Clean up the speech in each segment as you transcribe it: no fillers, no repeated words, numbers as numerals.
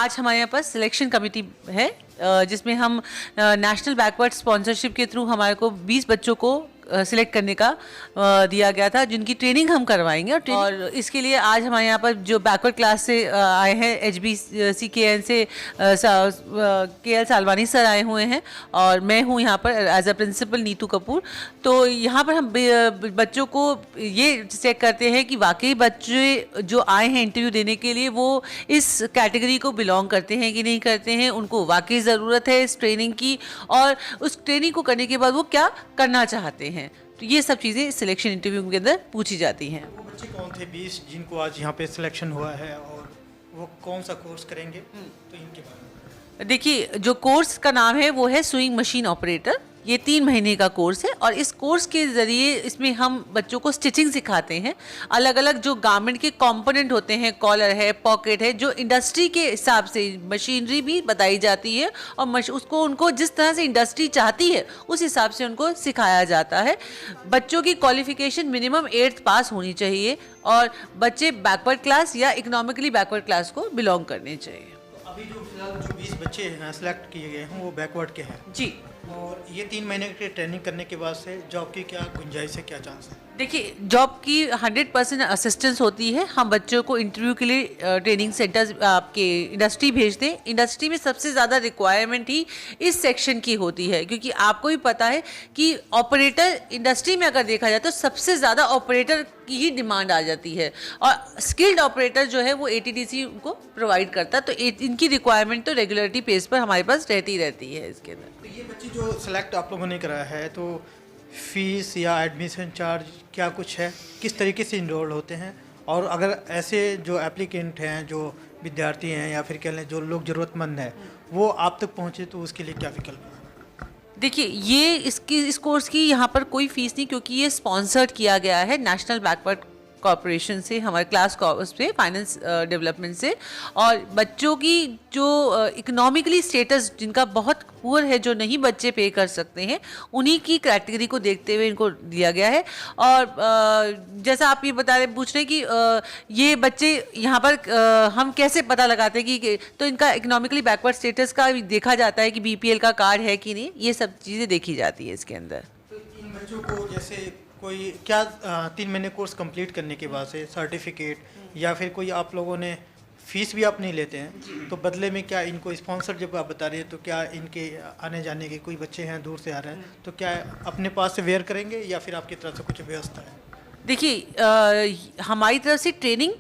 आज हमारे यहाँ पर सिलेक्शन कमेटी है जिसमें हम नेशनल बैकवर्ड स्पॉन्सरशिप के थ्रू हमारे को 20 बच्चों को सिलेक्ट करने का दिया गया था, जिनकी ट्रेनिंग हम करवाएंगे। और इसके लिए आज हमारे यहाँ पर जो बैकवर्ड क्लास से आए हैं HBCKN से KL सालवानी सर आए हुए हैं और मैं हूँ यहाँ पर as a principal Neetu Kapoor. तो यहाँ पर हम बच्चों को ये चेक करते हैं कि वाकई बच्चे जो आए हैं इंटरव्यू देने के लिए वो इस कैटेगरी को बिलोंग करते हैं कि नहीं करते हैं, उनको वाकई ज़रूरत है इस ट्रेनिंग की और उस ट्रेनिंग को करने के बाद वो क्या करना चाहते हैं। तो ये सब चीज़ें सिलेक्शन इंटरव्यू के अंदर पूछी जाती हैं। वो बच्चे कौन थे 20 जिनको आज यहाँ पे सिलेक्शन हुआ है और वो कौन सा कोर्स करेंगे, तो इनके बारे में देखिए, जो कोर्स का नाम है वो है स्विंग मशीन ऑपरेटर। ये 3 महीने का कोर्स है और इस कोर्स के ज़रिए इसमें हम बच्चों को स्टिचिंग सिखाते हैं। अलग अलग जो गारमेंट के कंपोनेंट होते हैं, कॉलर है, पॉकेट है, जो इंडस्ट्री के हिसाब से मशीनरी भी बताई जाती है और उसको उनको जिस तरह से इंडस्ट्री चाहती है उस हिसाब से उनको सिखाया जाता है। बच्चों की क्वालिफिकेशन मिनिमम 8th पास होनी चाहिए और बच्चे बैकवर्ड क्लास या इकोनॉमिकली बैकवर्ड क्लास को बिलोंग करने चाहिए। तो अभी जो फिलहाल जो 20 बच्चे हैं सिलेक्ट किए गए हैं वो बैकवर्ड के हैं जी। और ये 3 महीने की ट्रेनिंग करने के बाद से जॉब की क्या गुंजाइश है, क्या चांस है? देखिए, जॉब की 100% असिस्टेंस होती है। हम बच्चों को इंटरव्यू के लिए ट्रेनिंग सेंटर्स आपके इंडस्ट्री भेजते हैं। इंडस्ट्री में सबसे ज़्यादा रिक्वायरमेंट ही इस सेक्शन की होती है, क्योंकि आपको भी पता है कि ऑपरेटर इंडस्ट्री में अगर देखा जाए तो सबसे ज़्यादा ऑपरेटर की ही डिमांड आ जाती है और स्किल्ड ऑपरेटर जो है वो ATDC उनको प्रोवाइड करता है। तो इनकी रिक्वायरमेंट तो रेगुलरिटी बेस पर हमारे पास रहती है इसके अंदर। तो ये बच्चे जो सिलेक्ट आप लोगों ने कराया है तो फीस या एडमिशन चार्ज क्या कुछ है, किस तरीके से इनरोल होते हैं, और अगर ऐसे जो एप्लीकेंट हैं, जो विद्यार्थी हैं या फिर कह लें जो लोग ज़रूरतमंद हैं वो आप तक पहुँचे तो उसके लिए क्या विकल्प है? देखिए, ये इस कोर्स की यहाँ पर कोई फीस नहीं, क्योंकि ये स्पॉन्सर्ड किया गया है नेशनल बैकवर्ड कॉरपोरेशन से, हमारे क्लास उस पे फाइनेंस डेवलपमेंट से। और बच्चों की जो इकोनॉमिकली स्टेटस जिनका बहुत पुअर है, जो नहीं बच्चे पे कर सकते हैं, उन्हीं की कैटेगरी को देखते हुए इनको दिया गया है। और जैसा आप ये पूछ रहे हैं कि ये बच्चे यहाँ पर हम कैसे पता लगाते हैं कि तो इनका इकोनॉमिकली बैकवर्ड स्टेटस का देखा जाता है कि BPL का कार्ड है कि नहीं, ये सब चीज़ें देखी जाती है इसके अंदर। तो इन बच्चों को जैसे कोई क्या 3 महीने कोर्स कंप्लीट करने के बाद से सर्टिफिकेट या फिर कोई आप लोगों ने फीस भी आप नहीं लेते हैं, तो बदले में क्या इनको स्पॉन्सर जब आप बता रहे हैं तो क्या इनके आने जाने के कोई बच्चे हैं दूर से आ रहे हैं तो क्या अपने पास से वेयर करेंगे या फिर आपकी तरफ से कुछ व्यवस्था है? देखिए, हमारी तरफ से ट्रेनिंग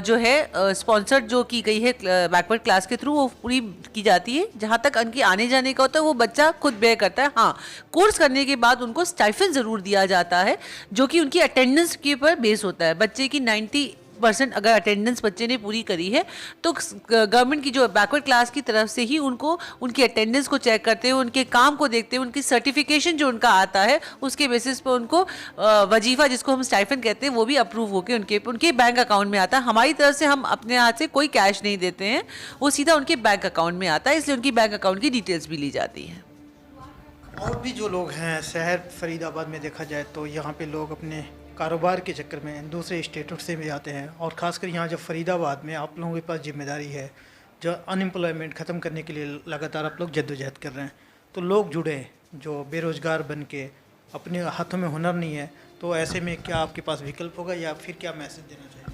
जो है स्पॉन्सर्ड जो की गई है बैकवर्ड क्लास के थ्रू, वो पूरी की जाती है। जहाँ तक उनकी आने जाने का होता है वो बच्चा खुद बेयर करता है। हाँ, कोर्स करने के बाद उनको स्टाइफन ज़रूर दिया जाता है, जो कि उनकी अटेंडेंस के ऊपर बेस होता है। बच्चे की 90% अगर अटेंडेंस बच्चे ने पूरी करी है तो गवर्नमेंट की जो बैकवर्ड क्लास की तरफ से ही उनको उनकी अटेंडेंस को चेक करते हुए, उनके काम को देखते हुए, उनकी सर्टिफिकेशन जो उनका आता है उसके बेसिस पर उनको वजीफ़ा जिसको हम स्टाइफन कहते हैं वो भी अप्रूव होकर उनके बैंक अकाउंट में आता है। हमारी तरफ से हम अपने हाथ से कोई कैश नहीं देते हैं, वो सीधा उनके बैंक अकाउंट में आता है, इसलिए उनकी बैंक अकाउंट की डिटेल्स भी ली जाती हैं। और भी जो लोग हैं शहर फरीदाबाद में देखा जाए तो यहाँ पे लोग अपने कारोबार के चक्कर में दूसरे स्टेटों से भी आते हैं और ख़ासकर यहाँ जब फरीदाबाद में आप लोगों के पास जिम्मेदारी है जो अनएम्प्लॉयमेंट ख़त्म करने के लिए लगातार आप लोग जद्दोजहद कर रहे हैं, तो लोग जुड़े जो बेरोज़गार बन के अपने हाथों में हुनर नहीं है, तो ऐसे में क्या आपके पास विकल्प होगा या फिर क्या मैसेज देना चाहिए?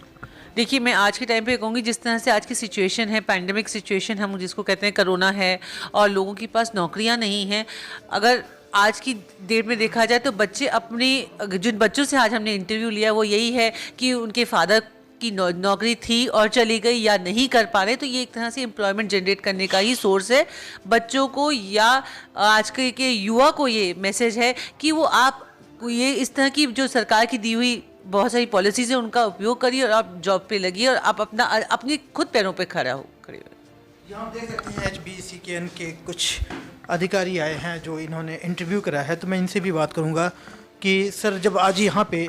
देखिए, मैं आज के टाइम पे कहूँगी जिस तरह से आज की सिचुएशन है, पैंडेमिक सिचुएशन हम जिसको कहते हैं, कोरोना है और लोगों के पास नौकरियाँ नहीं हैं। अगर आज की डेट में देखा जाए तो बच्चे अपने जिन बच्चों से आज हमने इंटरव्यू लिया वो यही है कि उनके फादर की नौकरी थी और चली गई या नहीं कर पा रहे, तो ये एक तरह से एम्प्लॉयमेंट जनरेट करने का ही सोर्स है बच्चों को या आज के युवा को। ये मैसेज है कि वो आप ये इस तरह की जो सरकार की दी हुई बहुत सारी पॉलिसीज़ है उनका उपयोग करिए और आप जॉब पे लगिए और आप अपने खुद पैरों पे खड़े हो। यहाँ देख सकते हैं HBCKN के कुछ अधिकारी आए हैं जो इन्होंने इंटरव्यू करा है, तो मैं इनसे भी बात करूँगा कि सर जब आज यहाँ पे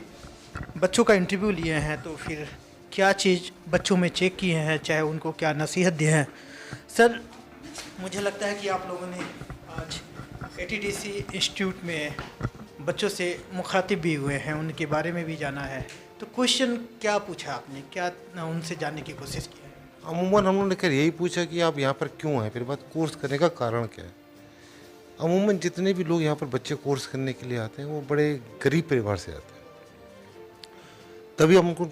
बच्चों का इंटरव्यू लिए हैं तो फिर क्या चीज़ बच्चों में चेक किए हैं, चाहे उनको क्या नसीहत दिए हैं। सर मुझे लगता है कि आप लोगों ने आज ATDC इंस्टीट्यूट में बच्चों से मुखातिब भी हुए हैं, उनके बारे में भी जाना है, तो क्वेश्चन क्या पूछा आपने, क्या उनसे जानने की कोशिश की है? अमूमन हम लोगों ने खैर यही पूछा कि आप यहाँ पर क्यों आए, फिर बात कोर्स करने का कारण क्या है। अमूमन जितने भी लोग यहाँ पर बच्चे कोर्स करने के लिए आते हैं वो बड़े गरीब परिवार से आते हैं, तभी हम उनको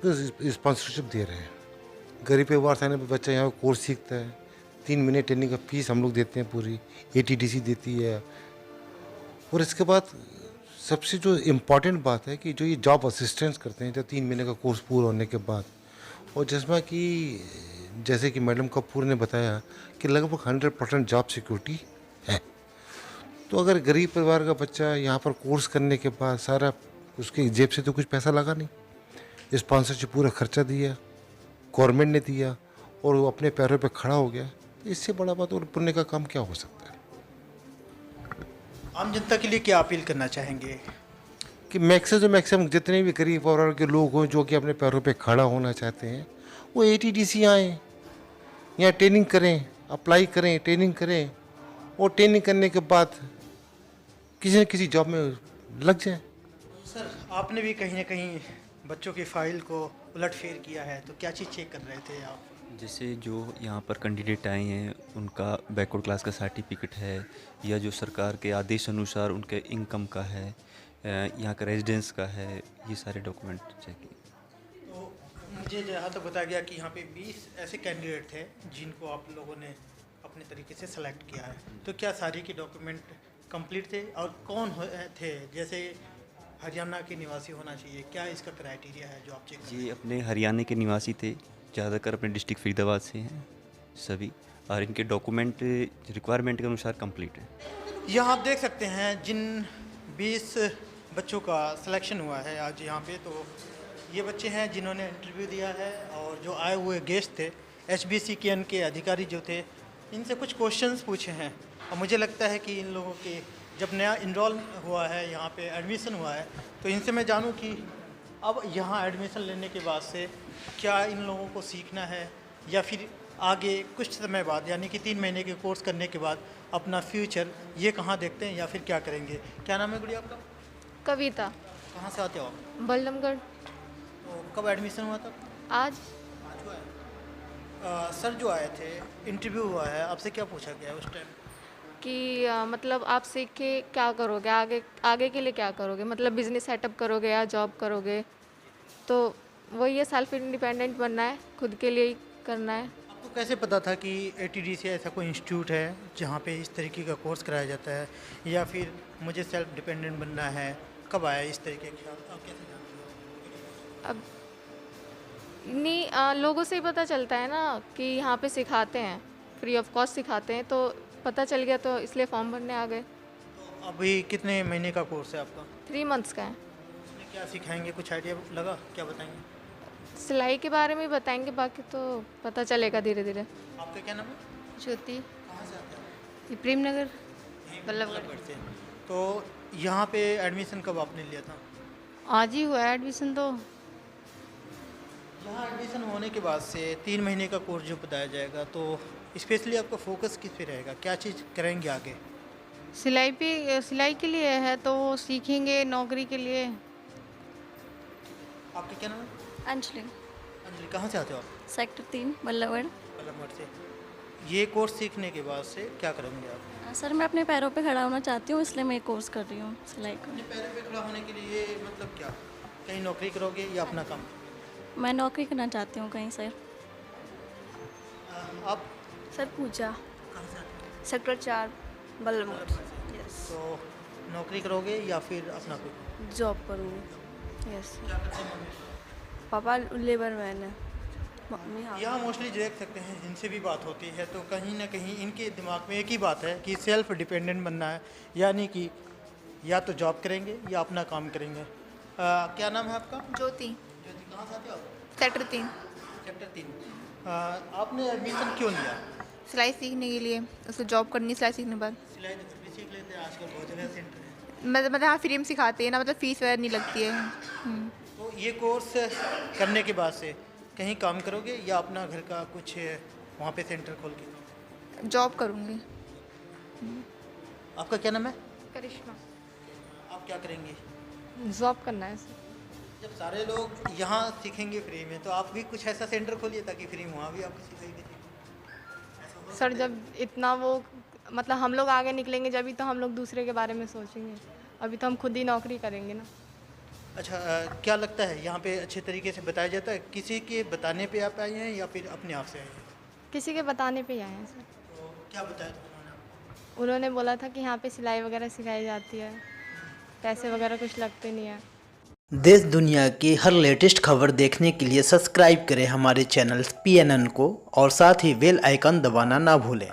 स्पॉन्सरशिप दे रहे हैं। गरीब परिवार से आने पर बच्चा यहाँ कोर्स सीखता है, 3 महीने ट्रेनिंग का फीस हम लोग देते हैं, पूरी ATDC देती है। और इसके बाद सबसे जो इम्पॉर्टेंट बात है कि जो ये जॉब असिस्टेंस करते हैं जब 3 महीने का कोर्स पूरा होने के बाद, और जिसमें कि जैसे कि मैडम कपूर ने बताया कि लगभग 100% जॉब सिक्योरिटी है। तो अगर गरीब परिवार का बच्चा यहाँ पर कोर्स करने के बाद सारा उसके जेब से तो कुछ पैसा लगा नहीं, स्पॉन्सरशिप पूरा खर्चा दिया, गवर्नमेंट ने दिया, और वो अपने पैरों पे खड़ा हो गया, तो इससे बड़ा बात और पुण्य का काम क्या हो सकता है। आम जनता के लिए क्या अपील करना चाहेंगे? कि मैक्सिमम जितने भी गरीब और के लोग हों जो कि अपने पैरों पे खड़ा होना चाहते हैं वो ATDC आएँ, यहाँ ट्रेनिंग करें, अप्लाई करें, ट्रेनिंग करें, और ट्रेनिंग करने के बाद किसी न किसी जॉब में लग जाए। सर, आपने भी कहीं ना कहीं बच्चों की फाइल को उलटफेर किया है, तो क्या चीज़ चेक कर रहे थे आप? जैसे जो यहाँ पर कैंडिडेट आए हैं उनका बैकवर्ड क्लास का सर्टिफिकेट है, या जो सरकार के आदेश अनुसार उनके इनकम का है, यहाँ का रेजिडेंस का है, ये सारे डॉक्यूमेंट चेक किए। तो मुझे जहाँ तक बताया गया कि यहाँ पे 20 ऐसे कैंडिडेट थे जिनको आप लोगों ने अपने तरीके से सेलेक्ट किया है, तो क्या सारे के डॉक्यूमेंट कंप्लीट थे और थे? जैसे हरियाणा के निवासी होना चाहिए, क्या इसका क्राइटेरिया है जो आप चेक ये अपने हरियाणा के निवासी थे, ज़्यादातर अपने डिस्ट्रिक्ट फरीदाबाद से हैं सभी, और इनके डॉक्यूमेंट रिक्वायरमेंट के अनुसार कंप्लीट है। यहाँ आप देख सकते हैं जिन 20 बच्चों का सिलेक्शन हुआ है आज यहाँ पे, तो ये बच्चे हैं जिन्होंने इंटरव्यू दिया है, और जो आए हुए गेस्ट थे HBCKN के अधिकारी जो थे, इनसे कुछ क्वेश्चंस पूछे हैं। और मुझे लगता है कि इन लोगों के जब नया इनरोल हुआ है, यहाँ पे एडमिशन हुआ है, तो इनसे मैं जानूँ कि अब यहाँ एडमिशन लेने के बाद से क्या इन लोगों को सीखना है, या फिर आगे कुछ समय बाद यानी कि 3 महीने के कोर्स करने के बाद अपना फ्यूचर ये कहाँ देखते हैं, या फिर क्या करेंगे? क्या नाम है गुड़िया आपका? कविता। कहाँ से आते हो आप? बल्लमगढ़। तो कब एडमिशन हुआ था? आज आज हुआ है। सर जो आए थे, इंटरव्यू हुआ है, आपसे क्या पूछा गया उस टाइम? कि मतलब आप सीख के क्या करोगे, आगे आगे के लिए क्या करोगे, मतलब बिजनेस सेटअप करोगे या जॉब करोगे? तो वही है, सेल्फ इंडिपेंडेंट बनना है, खुद के लिए ही करना है। आपको कैसे पता था कि ATDC ऐसा कोई इंस्टीट्यूट है जहाँ पे इस तरीके का कोर्स कराया जाता है, या फिर मुझे सेल्फ डिपेंडेंट बनना है? कब आया इस तरीके के ख्याल, आप कैसे जानते हो? अब नहीं, लोगों से ही पता चलता है ना कि यहाँ पे सिखाते हैं, फ्री ऑफ कॉस्ट सिखाते हैं, तो पता चल गया, तो इसलिए फॉर्म भरने आ गए। तो अभी कितने महीने का कोर्स है आपका? 3 मंथ्स का है। उसमें क्या सिखाएंगे, कुछ आइडिया लगा? क्या बताएंगे? सिलाई के बारे में ही बताएंगे, बाकी तो पता चलेगा धीरे धीरे। आपका क्या नाम है? ज्योति। कहाँ से आते हैं? ये प्रेमनगर। यहीं बल्लभगढ़। बल्लभगढ़ से। तो यहाँ पे एडमिशन कब आपने लिया था? आज ही हुआ है एडमिशन। तो यहाँ एडमिशन होने के बाद से 3 महीने का कोर्स जो बताया जाएगा, तो स्पेशली आपका फोकस किस पे रहेगा, क्या चीज़ करेंगे आगे? सिलाई के लिए है, तो वो सीखेंगे नौकरी के लिए। आपका क्या नाम है? अंजलि। अंजलि, कहाँ से आते हो आप? सेक्टर 3 बल्लभगढ़। पलमगढ़ से। ये कोर्स सीखने के बाद से क्या करेंगे आप? सर मैं अपने पैरों पे खड़ा होना चाहती हूँ, इसलिए मैं ये कोर्स कर रही हूँ सिलाई का। अपने पैरों पे खड़ा होने के लिए मतलब क्या, कहीं नौकरी करोगे या अपना काम? मैं नौकरी करना चाहती हूँ कहीं सर। आप सर पूजा, कहाँ से आते हो? सेक्टर 4 बल्लभगढ़। तो नौकरी करोगे या फिर अपना कोई? जॉब करूँगी। यस। क्या करते हैं मम्मी? पापा लेबर मैन है, मम्मी हाँ। यहाँ मोस्टली देख सकते हैं जिनसे भी बात होती है, तो कहीं ना कहीं इनके दिमाग में एक ही बात है कि सेल्फ डिपेंडेंट बनना है, यानी कि या तो जॉब करेंगे या अपना काम करेंगे। क्या नाम है आपका? ज्योति। ज्योति, कहाँ से आते हो आप? सेक्टर 3। सेक्टर 3। आपने एडमिशन क्यों लिया? सिलाई सीखने के लिए, उसको जॉब करनी, सिलाई सीखने के बाद सिलाई तो फिर भी सीख लेते हैं, आजकल बहुत जगह सेंटर है। मतलब हाँ फ्री में सिखाते हैं ना, मतलब फीस वगैरह नहीं लगती है। तो ये कोर्स करने के बाद से कहीं काम करोगे या अपना घर का कुछ वहाँ पे सेंटर खोल के? जॉब करूँगी। आपका क्या नाम है? करिश्मा। आप क्या करेंगे? जॉब करना है सर। जब सारे लोग यहाँ सीखेंगे फ्री में तो आप भी कुछ ऐसा सेंटर खोलिए ताकि फ्री में वहाँ भी आपको सिखाइए। सर जब इतना वो मतलब हम लोग आगे निकलेंगे जब तो हम लोग दूसरे के बारे में सोचेंगे, अभी तो हम खुद ही नौकरी करेंगे ना। अच्छा क्या लगता है यहाँ पे अच्छे तरीके से बताया जाता है, किसी के बताने पे आप आए हैं या फिर अपने आप से आए हैं? किसी के बताने पे ही आए हैं सर। तो क्या बताया था उन्होंने आपको? उन्होंने बोला था कि यहाँ पे सिलाई वगैरह सिखाई जाती है, पैसे वगैरह कुछ लगते नहीं है। देश दुनिया की हर लेटेस्ट खबर देखने के लिए सब्सक्राइब करें हमारे चैनल PNN को और साथ ही बेल आइकन दबाना ना भूलें।